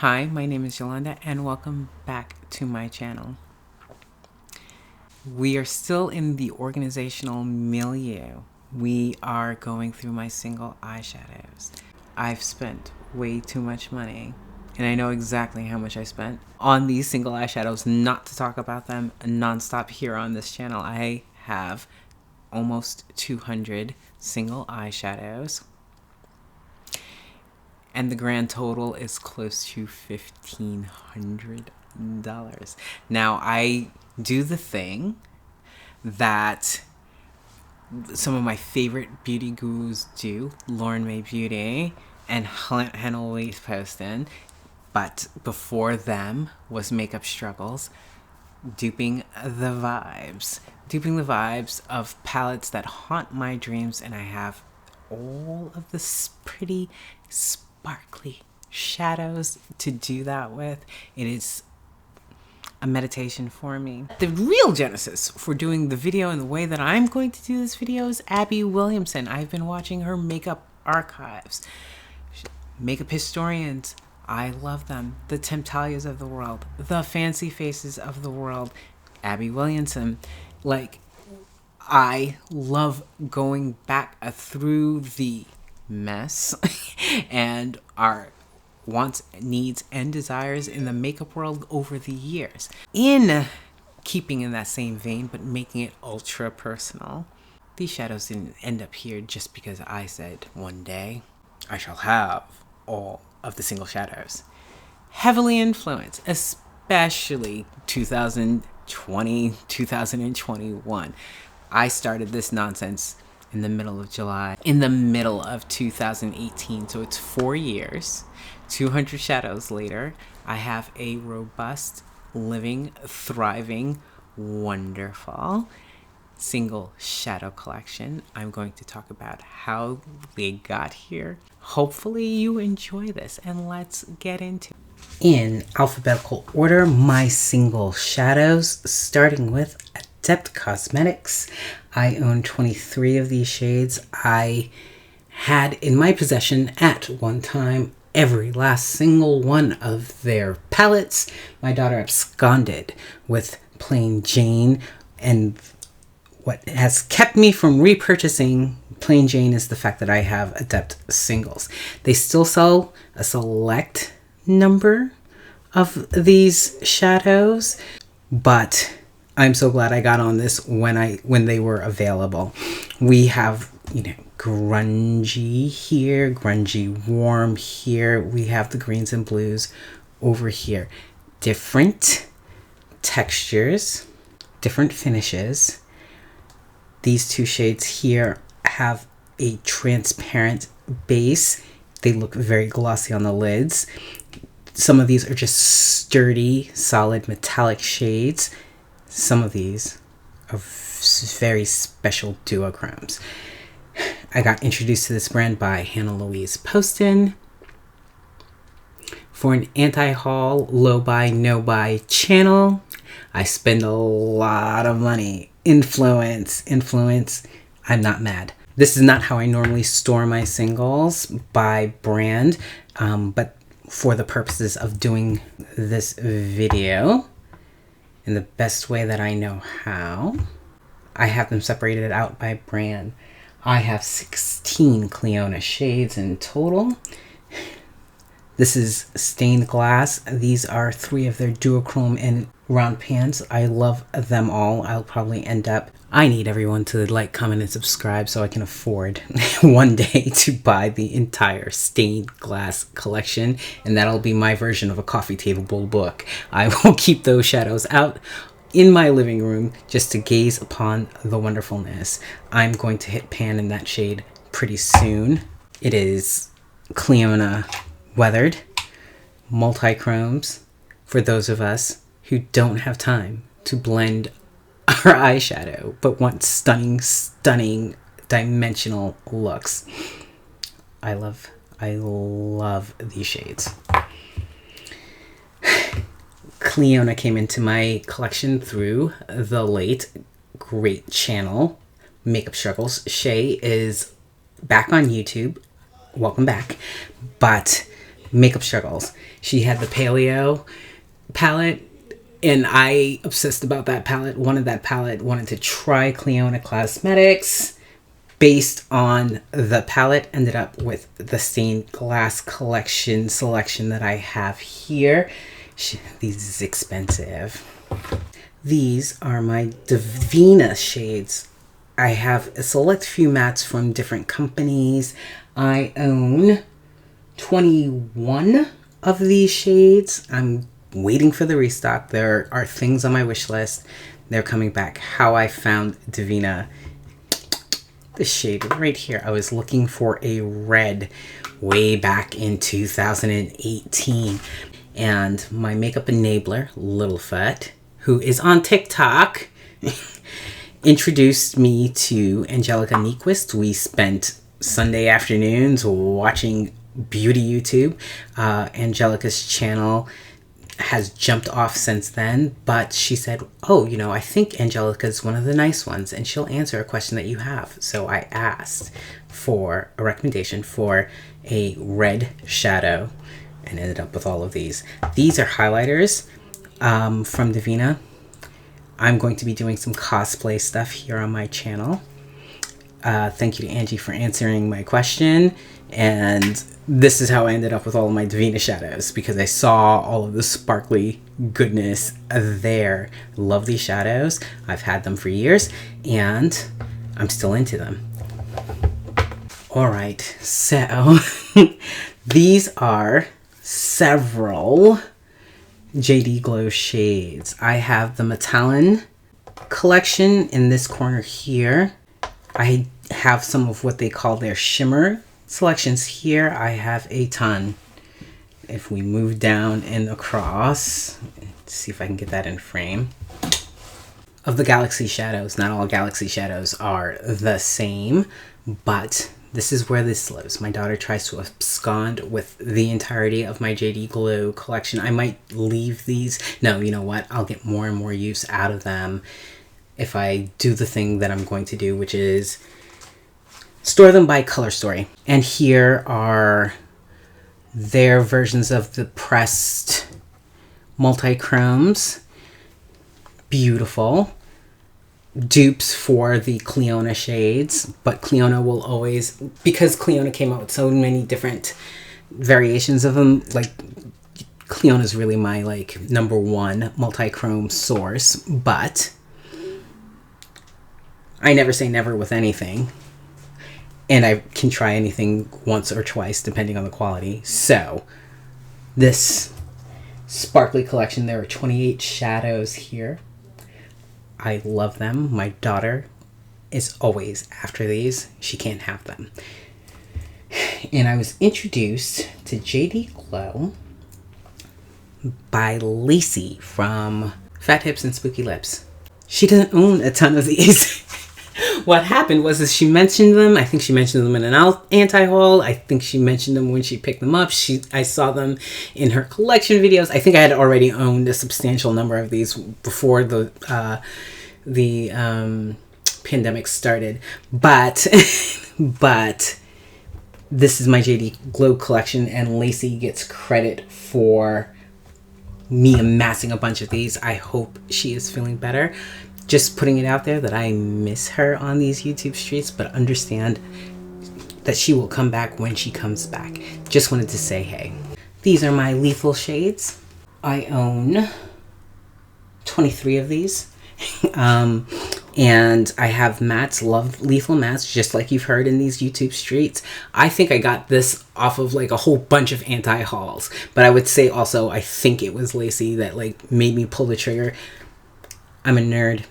Hi, my name is Yolanda and welcome back to my channel. We are still in the organizational milieu. We are going through my single eyeshadows. I've spent way too much money and I know exactly how much I spent on these single eyeshadows. Not to talk about them nonstop here on this channel. I have almost 200 single eyeshadows. And the grand total is close to $1,500. Now, I do the thing that some of my favorite beauty gurus do, Lauren May Beauty and Hannah Louise Poston, but before them was Makeup Struggles, duping the vibes of palettes that haunt my dreams, and I have all of this pretty sparkly shadows to do that with. It is a meditation for me. The real genesis for doing the video and the way that I'm going to do this video is Abby Williamson. I've been watching her makeup archives. Makeup historians, I love them. The Temptalias of the world, the Fancy Faces of the world, Abby Williamson. Like, I love going back through the mess and our wants, needs, and desires in the makeup world over the years. In keeping in that same vein, but making it ultra personal, these shadows didn't end up here just because I said one day I shall have all of the single shadows. Heavily influenced, especially 2020, 2021. I started this nonsense in the middle of July, in the middle of 2018. So it's 4 years, 200 shadows later. I have a robust, living, thriving, wonderful single shadow collection. I'm going to talk about how they got here. Hopefully you enjoy this, and let's get into it. In alphabetical order, my single shadows, starting with Adept Cosmetics. I own 23 of these shades. I had in my possession at one time every last single one of their palettes. My daughter absconded with Plain Jane, and what has kept me from repurchasing Plain Jane is the fact that I have Adept singles. They still sell a select number of these shadows, but I'm so glad I got on this when they were available. We have, grungy here, grungy warm here. We have the greens and blues over here. Different textures, different finishes. These two shades here have a transparent base. They look very glossy on the lids. Some of these are just sturdy, solid metallic shades. Some of these are very special duochromes. I got introduced to this brand by Hannah Louise Poston. For an anti-haul, low buy, no buy channel, I spend a lot of money. Influence. I'm not mad. This is not how I normally store my singles by brand, but for the purposes of doing this video in the best way that I know how, I have them separated out by brand. I have 16 Cleona shades in total. This is stained glass. These are 3 of their duochrome and round pans. I love them all. I'll probably end up... I need everyone to like, comment, and subscribe so I can afford one day to buy the entire stained glass collection, and that'll be my version of a coffee table book. I will keep those shadows out in my living room just to gaze upon the wonderfulness. I'm going to hit pan in that shade pretty soon. It is Cleona Weathered, multi-chromes for those of us who don't have time to blend our eyeshadow but want stunning dimensional looks. I love these shades. Cleona came into my collection through the late great channel Makeup Struggles. Shay is back on YouTube. Welcome back. But makeup struggles. She had the Paleo palette, and I obsessed about that palette, wanted to try Cleona Cosmetics. Based on the palette, ended up with the stained glass collection selection that I have here. These is expensive. These are my Divina shades. I have a select few mattes from different companies. I own 21 of these shades. I'm waiting for the restock. There are things on my wish list. They're coming back. How I found Divina. This shade right here. I was looking for a red way back in 2018. And my makeup enabler, Littlefoot, who is on TikTok, introduced me to Angelica Nyquist. We spent Sunday afternoons watching beauty YouTube. Angelica's channel has jumped off since then, but she said, oh, you know, I think Angelica's one of the nice ones and she'll answer a question that you have. So I asked for a recommendation for a red shadow and ended up with all of these. These are highlighters from Divina. I'm going to be doing some cosplay stuff here on my channel. Thank you to Angie for answering my question. And this is how I ended up with all of my Divina shadows, because I saw all of the sparkly goodness there. Love these shadows. I've had them for years and I'm still into them. All right, so these are several JD Glow shades. I have the Metallic collection in this corner here. I have some of what they call their shimmer selections here. I have a ton. If we move down and across, let's see if I can get that in frame. Of the Galaxy shadows, not all Galaxy shadows are the same, but this is where this lives. My daughter tries to abscond with the entirety of my JD Glow collection. I might leave these. No, you know what? I'll get more and more use out of them if I do the thing that I'm going to do, which is store them by color story. And here are their versions of the pressed multi-chromes. Beautiful. Dupes for the Cleona shades, but Cleona will always, because Cleona came out with so many different variations of them, like Cleona's really my like #1 multi-chrome source, but I never say never with anything. And I can try anything once or twice depending on the quality. So this sparkly collection, there are 28 shadows here. I love them. My daughter is always after these. She can't have them. And I was introduced to JD Glow by Lacey from Fat Hips and Spooky Lips. She doesn't own a ton of these. What happened was she mentioned them. I think she mentioned them in an anti-haul. I think she mentioned them when she picked them up. I saw them in her collection videos. I think I had already owned a substantial number of these before the pandemic started. But but this is my JD Glow collection, and Lacey gets credit for me amassing a bunch of these. I hope she is feeling better. Just putting it out there that I miss her on these YouTube streets, but understand that she will come back when she comes back. Just wanted to say hey. These are my lethal shades. I own 23 of these. And I have mattes, love lethal mattes, just like you've heard in these YouTube streets. I think I got this off of like a whole bunch of anti-hauls, but I would say also I think it was Lacey that like made me pull the trigger. I'm a nerd.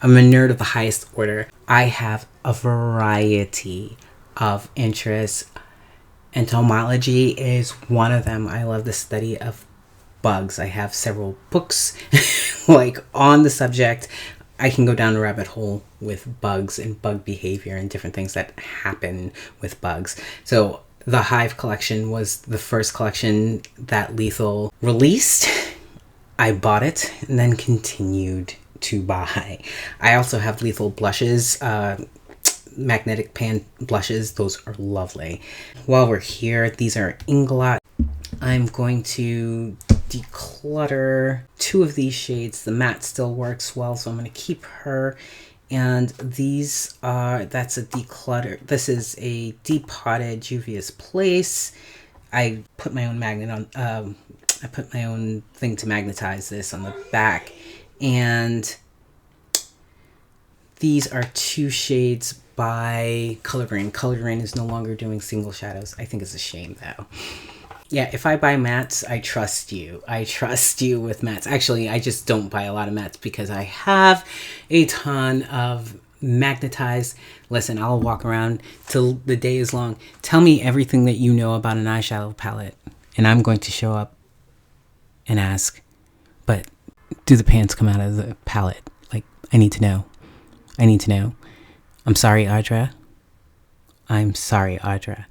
I'm a nerd of the highest order. I have a variety of interests. Entomology is one of them. I love the study of bugs. I have several books like on the subject. I can go down a rabbit hole with bugs and bug behavior and different things that happen with bugs. So the Hive collection was the first collection that Lethal released. I bought it and then continued to buy. I also have Lethal blushes, magnetic pan blushes. Those are lovely. While we're here, these are Inglot I'm going to declutter 2 of these shades. The matte still works well, so I'm going to keep her. And these are, that's a declutter. This is a depotted Juvia's Place. I put my own magnet on, I put my own thing to magnetize this on the back. And these are 2 shades by Color Grain. Color Grain is no longer doing single shadows. I think it's a shame though. Yeah, if I buy mattes, I trust you. I trust you with mattes. Actually, I just don't buy a lot of mattes because I have a ton of magnetized. Listen, I'll walk around till the day is long. Tell me everything that you know about an eyeshadow palette, and I'm going to show up and ask, but do the pants come out of the palette? Like, I need to know. I need to know. I'm sorry, Audra. I'm sorry, Audra.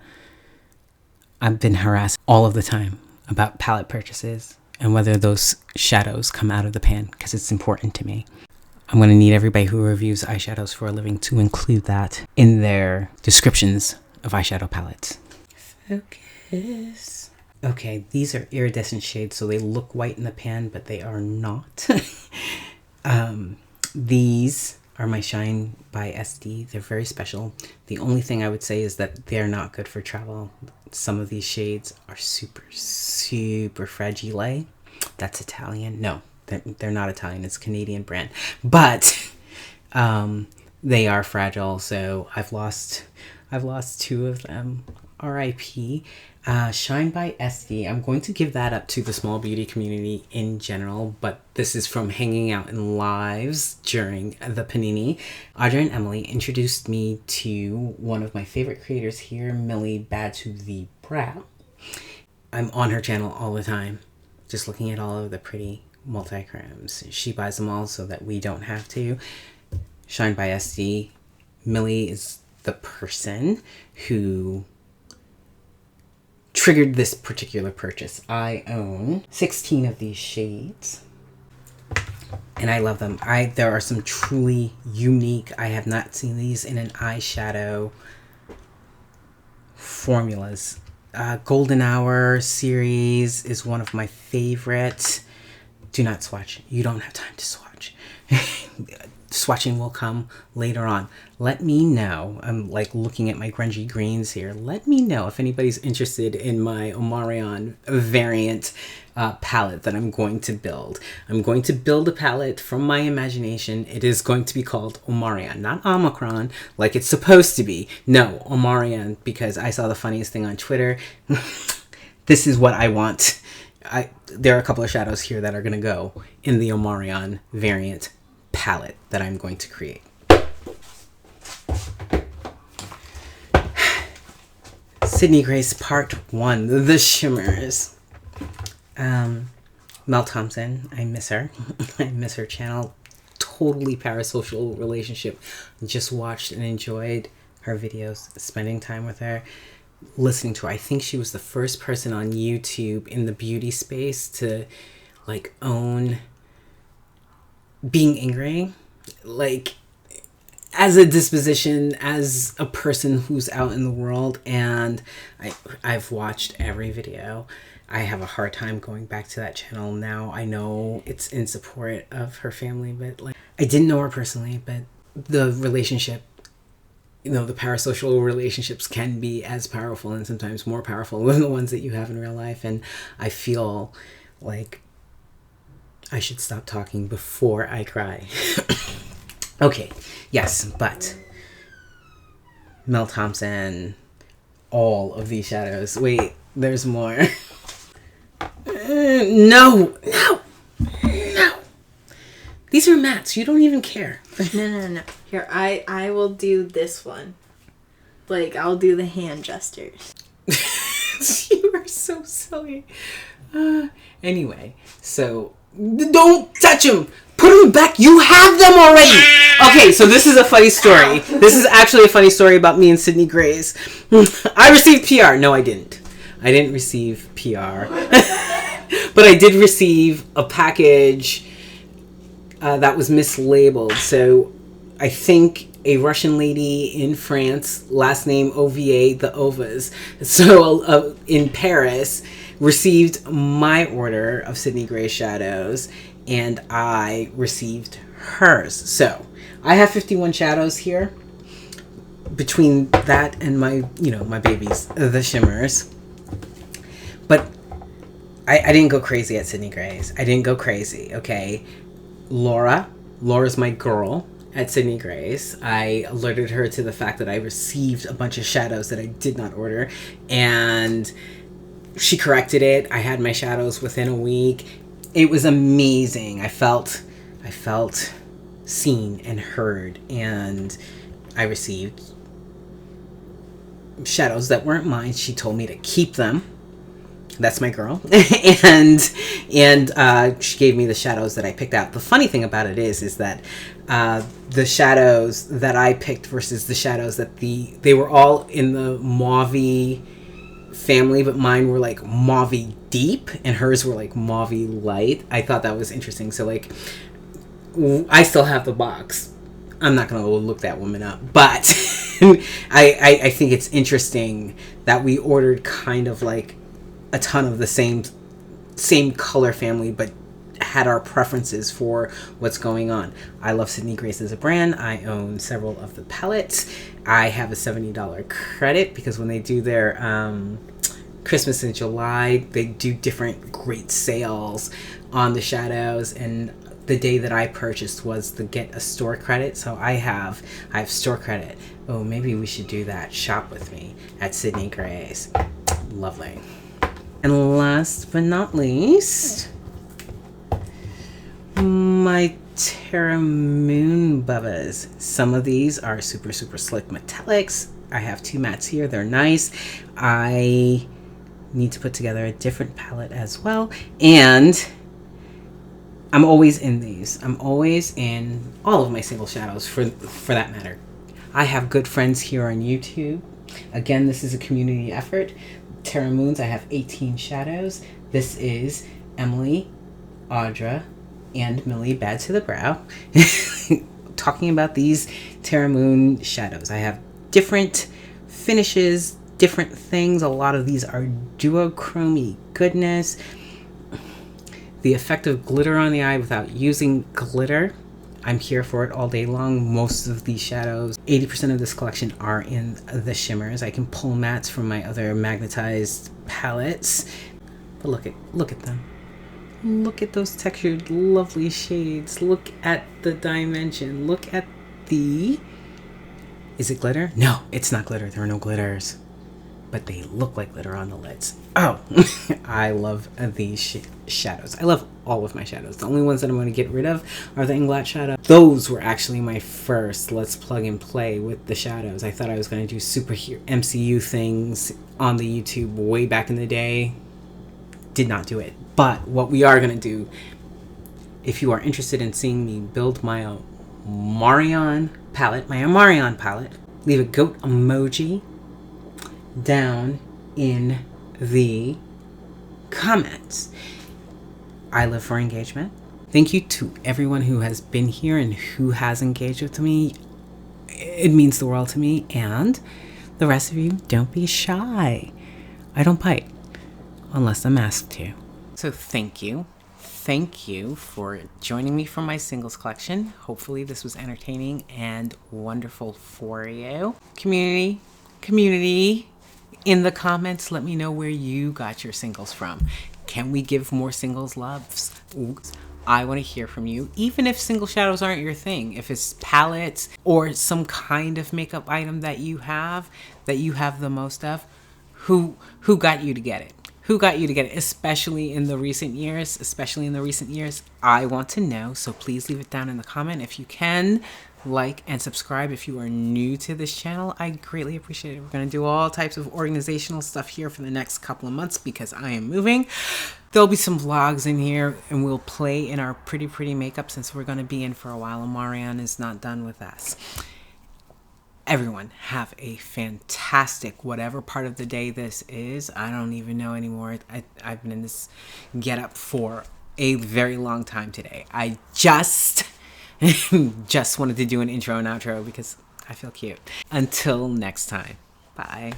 I've been harassed all of the time about palette purchases and whether those shadows come out of the pan because it's important to me. I'm going to need everybody who reviews eyeshadows for a living to include that in their descriptions of eyeshadow palettes. Focus. Okay, these are iridescent shades, so they look white in the pan, but they are not. These are my Shine by SD. They're very special. The only thing I would say is that they're not good for travel. Some of these shades are super, super fragile. That's Italian. No, they're not Italian. It's a Canadian brand. But they are fragile, so I've lost 2 of them. RIP. Shine by SD. I'm going to give that up to the small beauty community in general, but this is from hanging out in lives during the Panini. Audra and Emily introduced me to one of my favorite creators here, Millie Bad to the Brow. I'm on her channel all the time, just looking at all of the pretty multi-crams. She buys them all so that we don't have to. Shine by SD. Millie is the person who triggered this particular purchase. I own 16 of these shades and I love them. There are some truly unique, I have not seen these in an eyeshadow formulas. Golden Hour series is one of my favorite. Do not swatch. You don't have time to swatch. Swatching will come later on. Let me know. I'm like looking at my grungy greens here. Let me know if anybody's interested in my Omarion variant palette that I'm going to build. I'm going to build a palette from my imagination. It is going to be called Omarion, not Omicron like it's supposed to be. No, Omarion, because I saw the funniest thing on Twitter. This is what I want. There are a couple of shadows here that are going to go in the Omarion variant palette that I'm going to create. Sydney Grace Part 1, The Shimmers. Mel Thompson, I miss her. I miss her channel. Totally parasocial relationship. Just watched and enjoyed her videos, spending time with her, listening to her. I think she was the first person on YouTube in the beauty space to like own being angry, like as a disposition, as a person who's out in the world. And I've watched every video. I have a hard time going back to that channel now. I know it's in support of her family, but like I didn't know her personally, but the relationship, you know, the parasocial relationships can be as powerful and sometimes more powerful than the ones that you have in real life. And I feel like I should stop talking before I cry. Okay, yes, but Mel Thompson, all of these shadows. Wait, there's more. No. These are mattes. You don't even care. No. Here, I will do this one. Like, I'll do the hand gestures. You are so silly. Anyway, so don't touch them. Put them back. You have them already. Okay, so this is a funny story. This is actually a funny story about me and Sydney Grace. I received PR. No, I didn't. I didn't receive PR. But I did receive a package that was mislabeled. So I think a Russian lady in France, last name OVA, the Ovas. So in Paris, received my order of Sydney Gray shadows, and I received hers. So I have 51 shadows here. Between that and my, my babies, the shimmers. But I didn't go crazy at Sydney Gray's. I didn't go crazy, okay? Laura's my girl at Sydney Gray's. I alerted her to the fact that I received a bunch of shadows that I did not order, and she corrected it. I had my shadows within a week. It was amazing. I felt seen and heard, and I received shadows that weren't mine. She told me to keep them. That's my girl. and she gave me the shadows that I picked out. The funny thing about it is that the shadows that I picked versus the shadows that they were all in the mauve family, but mine were like mauve deep and hers were like mauve light. I thought that was interesting. So like, I still have the box. I'm not going to look that woman up, but I think it's interesting that we ordered kind of like a ton of the same color family, but had our preferences for what's going on. I love Sydney Grace as a brand. I own several of the palettes. I have a $70 credit because when they do their Christmas in July, they do different great sales on the shadows, and the day that I purchased was the get a store credit. So I have store credit. Oh, maybe we should do that. Shop with me at Sydney Gray's. Lovely. And last but not least, my Terra Moon Bubbas. Some of these are super, super slick metallics. I have 2 mattes here. They're nice. I need to put together a different palette as well. And I'm always in these. I'm always in all of my single shadows for that matter. I have good friends here on YouTube. Again, this is a community effort. Terra Moons, I have 18 shadows. This is Emily, Audra, and Millie Bad to the Brow talking about these Terra Moon shadows. I have different finishes, different things. A lot of these are duochrome goodness. The effect of glitter on the eye without using glitter. I'm here for it all day long. Most of these shadows, 80% of this collection are in the shimmers. I can pull mattes from my other magnetized palettes. But look at them. Look at those textured lovely shades. Look at the dimension. Look at the... Is it glitter? No, it's not glitter. There are no glitters. But they look like glitter on the lids. Oh, I love these shadows. I love all of my shadows. The only ones that I'm going to get rid of are the Inglot shadows. Those were actually my first let's plug and play with the shadows. I thought I was going to do superhero MCU things on the YouTube way back in the day. Did not do it. But what we are going to do, if you are interested in seeing me build my Marion palette, leave a goat emoji down in the comments. I live for engagement. Thank you to everyone who has been here and who has engaged with me. It means the world to me. And the rest of you, don't be shy. I don't bite unless I'm asked to. So thank you. Thank you for joining me for my singles collection. Hopefully this was entertaining and wonderful for you. Community, in the comments, let me know where you got your singles from. Can we give more singles loves? I want to hear from you, even if single shadows aren't your thing. If it's palettes or some kind of makeup item that you have the most of, who got you to get it? Who got you to get it? Especially in the recent years. I want to know, so please leave it down in the comment. If you can, like and subscribe if you are new to this channel. I greatly appreciate it. We're going to do all types of organizational stuff here for the next couple of months because I am moving. There'll be some vlogs in here and we'll play in our pretty makeup since we're going to be in for a while and Marianne is not done with us. Everyone, have a fantastic whatever part of the day this is. I don't even know anymore. I've been in this getup for a very long time today. I just wanted to do an intro and outro because I feel cute. Until next time. Bye.